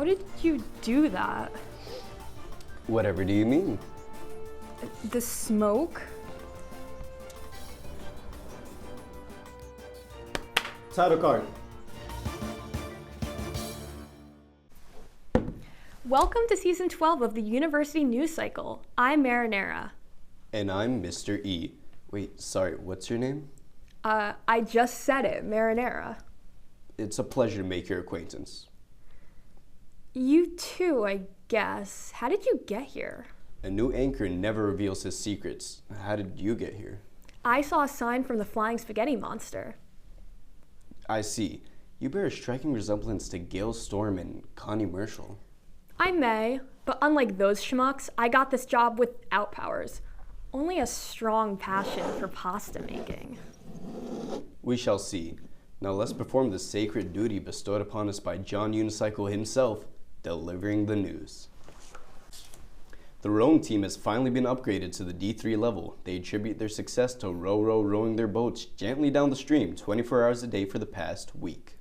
How did you do that? Whatever do you mean? The smoke? Title card. Welcome to Season 12 of the University News Cycle. I'm Marinara. And I'm Mr. E. Wait, sorry, what's your name? I just said it, Marinara. It's a pleasure to make your acquaintance. You too, I guess. How did you get here? A new anchor never reveals his secrets. How did you get here? I saw a sign from the Flying Spaghetti Monster. I see. You bear a striking resemblance to Gale Storm and Connie Marshall. I may, but unlike those schmucks, I got this job without powers. Only a strong passion for pasta making. We shall see. Now let's perform the sacred duty bestowed upon us by John Unicycle himself, delivering the news. The rowing team has finally been upgraded to the D3 level. They attribute their success to rowing their boats gently down the stream 24 hours a day for the past week.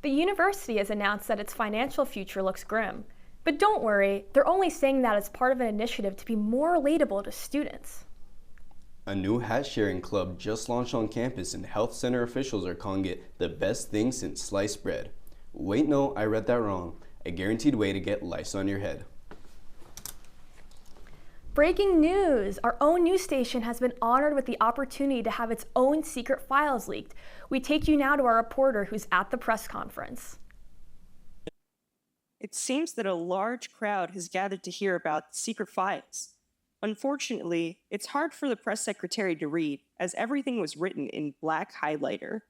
The university has announced that its financial future looks grim. But don't worry, they're only saying that as part of an initiative to be more relatable to students. A new hat sharing club just launched on campus, and health center officials are calling it the best thing since sliced bread. Wait, no, I read that wrong. A guaranteed way to get lice on your head. Breaking news! Our own news station has been honored with the opportunity to have its own secret files leaked. We take you now to our reporter who's at the press conference. It seems that a large crowd has gathered to hear about secret files. Unfortunately, it's hard for the press secretary to read, as everything was written in black highlighter.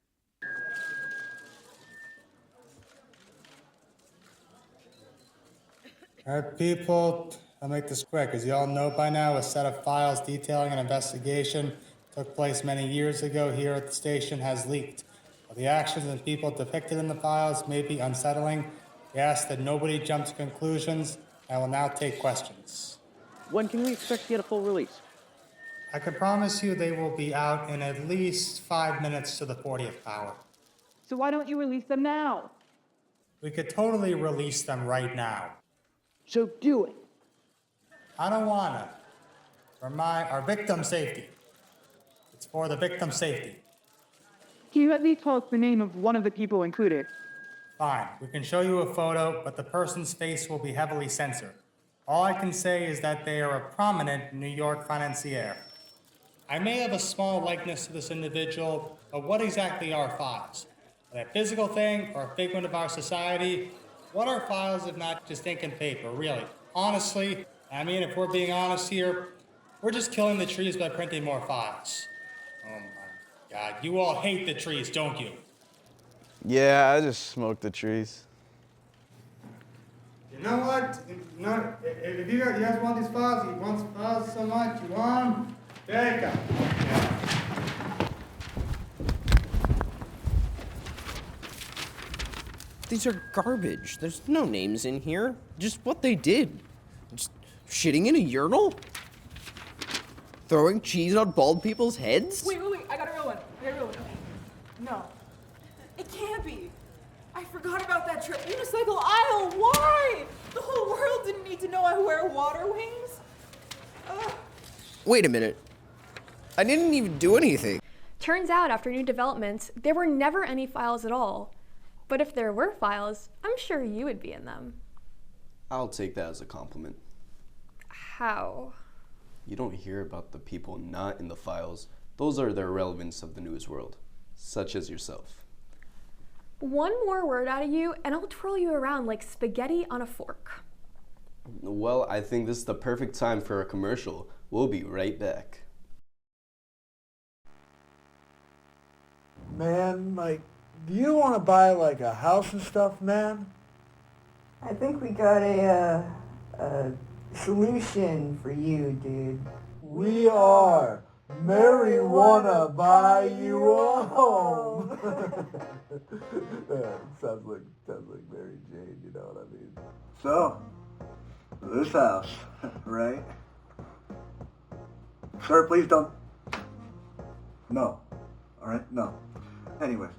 All right, people, I'll make this quick. As you all know by now, a set of files detailing an investigation took place many years ago here at the station has leaked. While the actions and people depicted in the files may be unsettling, we ask that nobody jump to conclusions. I will now take questions. When can we expect to get a full release? I can promise you they will be out in at least 5 minutes to the 40th hour. So why don't you release them now? We could totally release them right now. So do it. I don't wanna. For our victim safety. It's for the victim's safety. Can you at least tell us the name of one of the people included? Fine, we can show you a photo, but the person's face will be heavily censored. All I can say is that they are a prominent New York financier. I may have a small likeness to this individual, but what exactly are files? Are they a physical thing or a figment of our society? What are files if not just ink and paper, really? Honestly, I mean, if we're being honest here, we're just killing the trees by printing more files. Oh my God, you all hate the trees, don't you? Yeah, I just smoke the trees. You know what? If you guys want these files, you want some files so much, you want them? Take them. These are garbage. There's no names in here. Just what they did. Just shitting in a urinal? Throwing cheese on bald people's heads? Wait, I got a real one. Okay. No. It can't be. I forgot about that trip. Unicycle aisle, why? The whole world didn't need to know I wear water wings. Ugh. Wait a minute. I didn't even do anything. Turns out, after new developments, there were never any files at all. But if there were files, I'm sure you would be in them. I'll take that as a compliment. How? You don't hear about the people not in the files. Those are the irrelevance of the news world, such as yourself. One more word out of you, and I'll twirl you around like spaghetti on a fork. Well, I think this is the perfect time for a commercial. We'll be right back. Man, do you want to buy a house and stuff, man? I think we got a solution for you, dude. We are marijuana buy you a home. sounds like Mary Jane, you know what I mean? So, this house, right? Sir, please don't. No. All right, no. Anyways,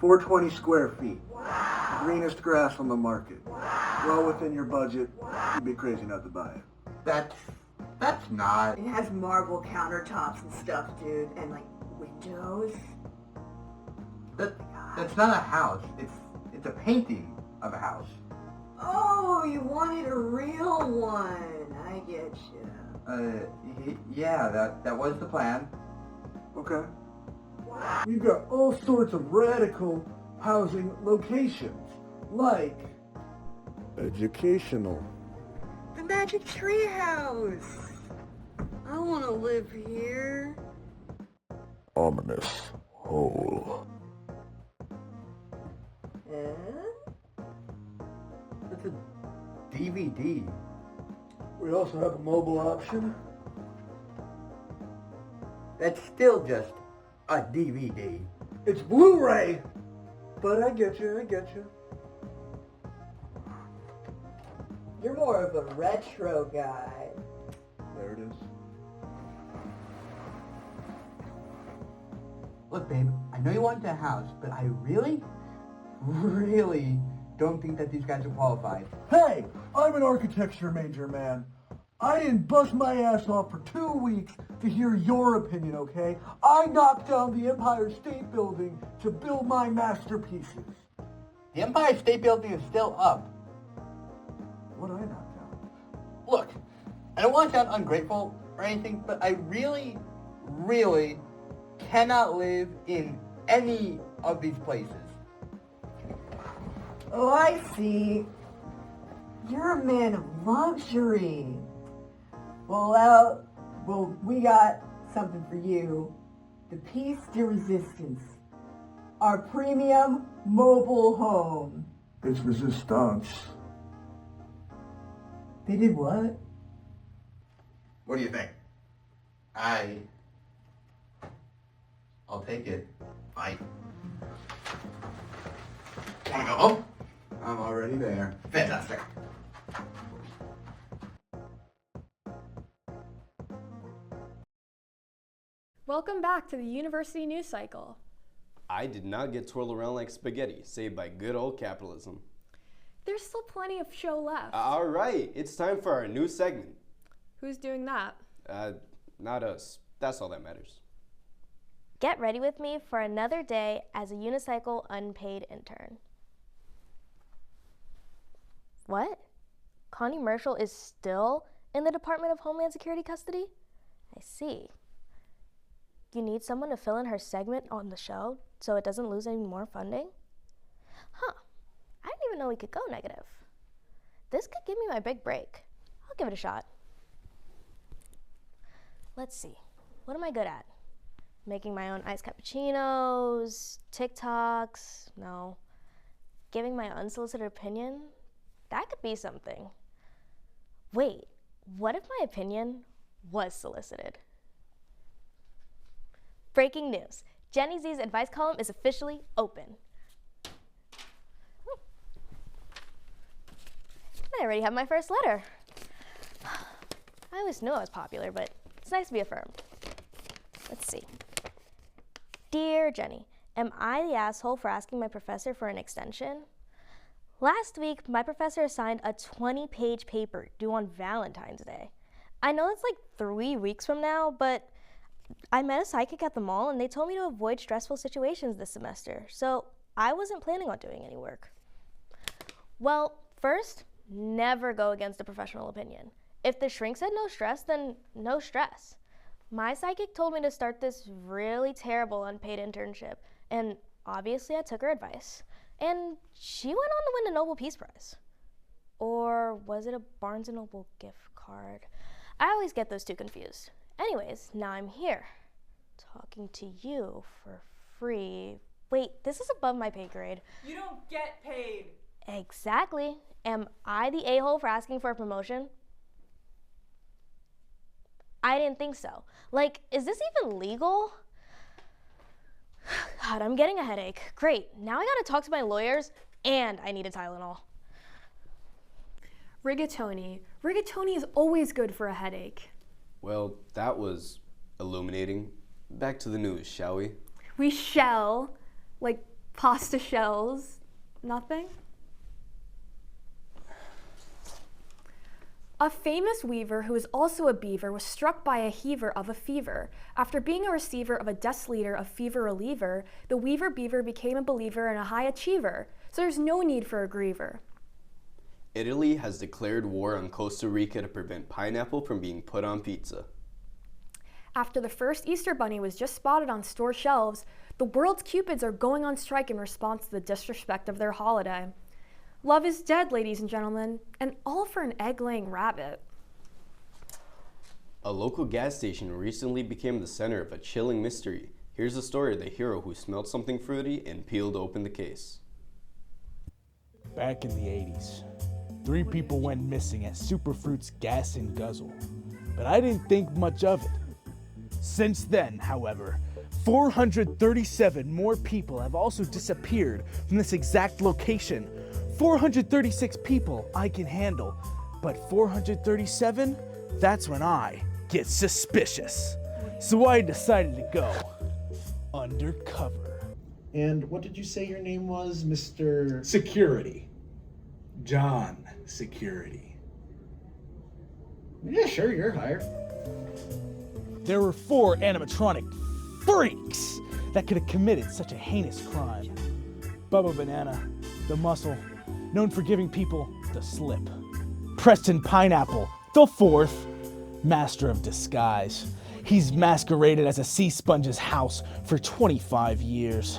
420 square feet. Wow. greenest grass on the market. Well within your budget. You'd be crazy not to buy it. That's not. It has marble countertops and stuff, dude, and like windows. That's not a house. It's a painting of a house. Oh, you wanted a real one. I get you. Yeah, that was the plan. Okay. You've got all sorts of radical housing locations, like educational. The magic tree house. I want to live here. Ominous hole. And? It's a DVD. We also have a mobile option. That's still just a DVD. It's Blu-ray! But I get you. You're more of a retro guy. There it is. Look, babe, I know you want a house, but I really don't think that these guys are qualified. Hey, I'm an architecture major, man. I didn't bust my ass off for 2 weeks to hear your opinion, okay? I knocked down the Empire State Building to build my masterpieces. The Empire State Building is still up. What I knocked down? Look, I don't want to sound ungrateful or anything, but I really cannot live in any of these places. Oh, I see. You're a man of luxury. Well, we got something for you. The Piece de Resistance. Our premium mobile home. It's resistance. They did what? What do you think? I'll take it. Bye. Wanna go home? I'm already there. Fantastic. Welcome back to the University News Cycle. I did not get twirled around like spaghetti, saved by good old capitalism. There's still plenty of show left. All right, it's time for our new segment. Who's doing that? Not us. That's all that matters. Get ready with me for another day as a unicycle unpaid intern. What? Connie Marshall is still in the Department of Homeland Security custody? I see. You need someone to fill in her segment on the show so it doesn't lose any more funding? Huh. I didn't even know we could go negative. This could give me my big break. I'll give it a shot. Let's see. What am I good at? Making my own iced cappuccinos, TikToks, no. Giving my unsolicited opinion? That could be something. Wait, what if my opinion was solicited? Breaking news. Jenny Z's advice column is officially open. I already have my first letter. I always knew I was popular, but it's nice to be affirmed. Let's see. Dear Jenny, am I the asshole for asking my professor for an extension? Last week, my professor assigned a 20-page paper due on Valentine's Day. I know that's like 3 weeks from now, but I met a psychic at the mall and they told me to avoid stressful situations this semester, so I wasn't planning on doing any work. Well, first, never go against a professional opinion. If the shrink said no stress, then no stress. My psychic told me to start this really terrible unpaid internship, and obviously I took her advice. And she went on to win a Nobel Peace Prize. Or was it a Barnes & Noble gift card? I always get those two confused. Anyways, now I'm here, talking to you for free. Wait, this is above my pay grade. You don't get paid. Exactly. Am I the a-hole for asking for a promotion? I didn't think so. Like, is this even legal? God, I'm getting a headache. Great, now I gotta talk to my lawyers, and I need a Tylenol. Rigatoni. Rigatoni is always good for a headache. Well, that was illuminating. Back to the news, shall we? We shell, like pasta shells. Nothing? A famous weaver who is also a beaver was struck by a heaver of a fever. After being a receiver of a deciliter of fever reliever, the weaver beaver became a believer and a high achiever, so there's no need for a griever. Italy has declared war on Costa Rica to prevent pineapple from being put on pizza. After the first Easter bunny was just spotted on store shelves, the world's cupids are going on strike in response to the disrespect of their holiday. Love is dead, ladies and gentlemen, and all for an egg-laying rabbit. A local gas station recently became the center of a chilling mystery. Here's the story of the hero who smelled something fruity and peeled open the case. Back in the 80s, 3 people went missing at Superfruit's Gas and Guzzle, but I didn't think much of it. Since then, however, 437 more people have also disappeared from this exact location. 436 people I can handle, but 437? That's when I get suspicious. So I decided to go undercover. And what did you say your name was, Mr. Security. John Security. Yeah, sure, you're hired. There were 4 animatronic freaks that could have committed such a heinous crime. Bubba Banana, the muscle, known for giving people the slip. Preston Pineapple, the 4th, master of disguise. He's masqueraded as a sea sponge's house for 25 years.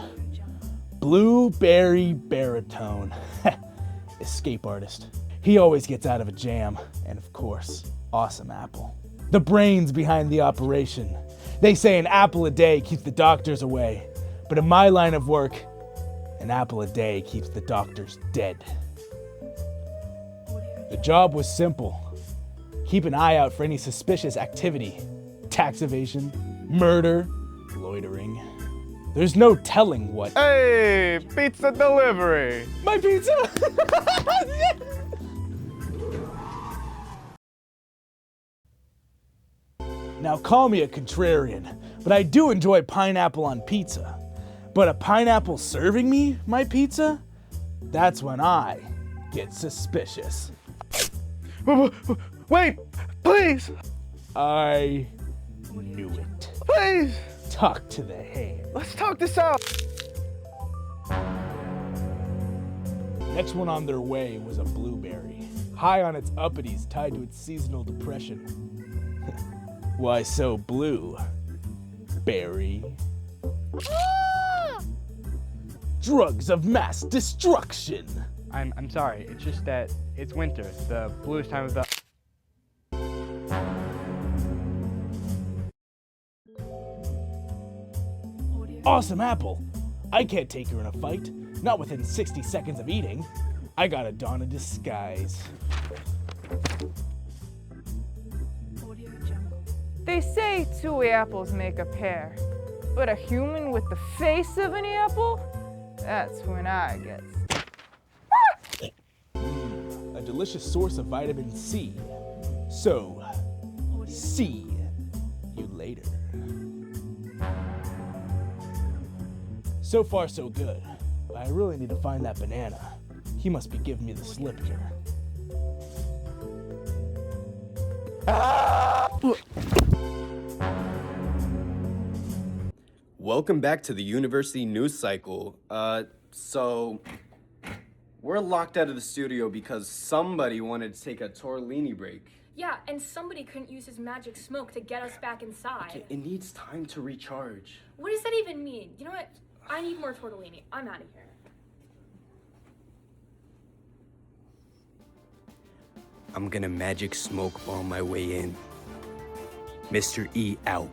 Blueberry Baritone, escape artist. He always gets out of a jam. And of course, Awesome Apple, the brains behind the operation. They say an apple a day keeps the doctors away, but in my line of work, an apple a day keeps the doctors dead. The job was simple. Keep an eye out for any suspicious activity. Tax evasion, murder, loitering. There's no telling what. Hey, pizza delivery. My pizza! Now call me a contrarian, but I do enjoy pineapple on pizza. But a pineapple serving me my pizza? That's when I get suspicious. Wait, please. I knew it. Please. Talk to the hand. Let's talk this out. Next one on their way was a blueberry, high on its uppities tied to its seasonal depression. Why so blue, berry? Drugs of mass destruction. I'm sorry, it's just that it's winter, the bluest time of the... Awesome Apple. I can't take her in a fight, not within 60 seconds of eating. I gotta don a disguise. They say 2 apples make a pear, but a human with the face of an apple? That's when I get... A delicious source of vitamin C. So, see you later. So far, so good. But I really need to find that banana. He must be giving me the slip here. Welcome back to the University News Cycle. So we're locked out of the studio because somebody wanted to take a tortellini break. Yeah, and somebody couldn't use his magic smoke to get us back inside. Okay, it needs time to recharge. What does that even mean? You know what? I need more tortellini. I'm out of here. I'm gonna magic smoke bomb my way in. Mr. E out.